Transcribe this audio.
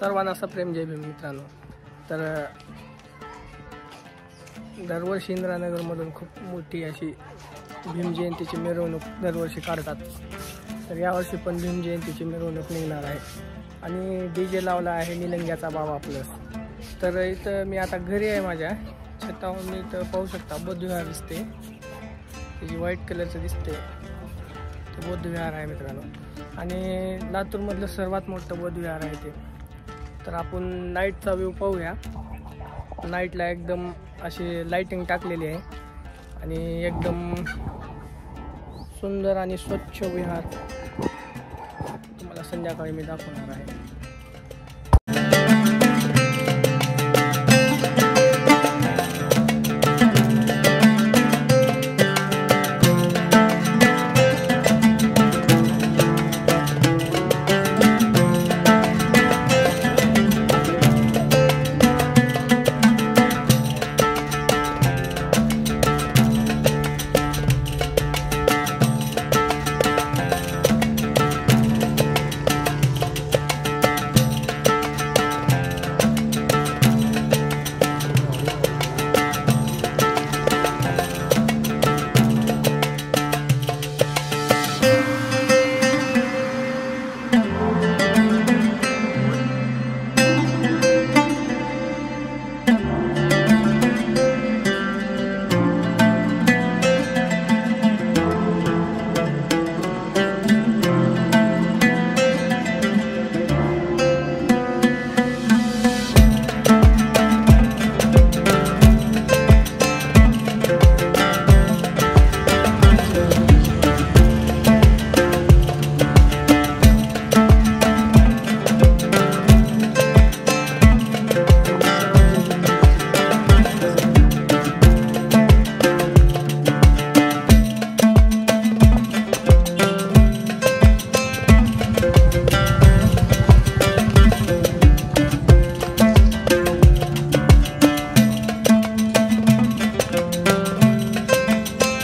सर्वांना सप्रेम जय भीम मित्रांनो. तर दरवर्षी इंद्रानगरमधून खूप मोठी अशी भीम जयंतीची मिरवणूक दरवर्षी काढतात. तर यावर्षी पण भीम जयंतीची मिरवणूक निघणार आहे आणि DJ लावला आहे निलंग्याचा बाबा प्लस. तर इथं मी आता घरी आहे माझ्या छतावरून. मी इथं पाहू शकता बौद्ध विहार दिसते, त्याची व्हाईट कलरचं दिसते, ते बौद्ध विहार आहे मित्रांनो. आणि लातूरमधलं सर्वात मोठं बौद्ध विहार आहे ते. तर आपण नाईटचा व्ह्यू पाहूया. नाईटला एकदम अशी लाईटिंग टाकलेली आहे आणि एकदम सुंदर आणि स्वच्छ विहार तुम्हाला संध्याकाळी मी दाखवणार आहे.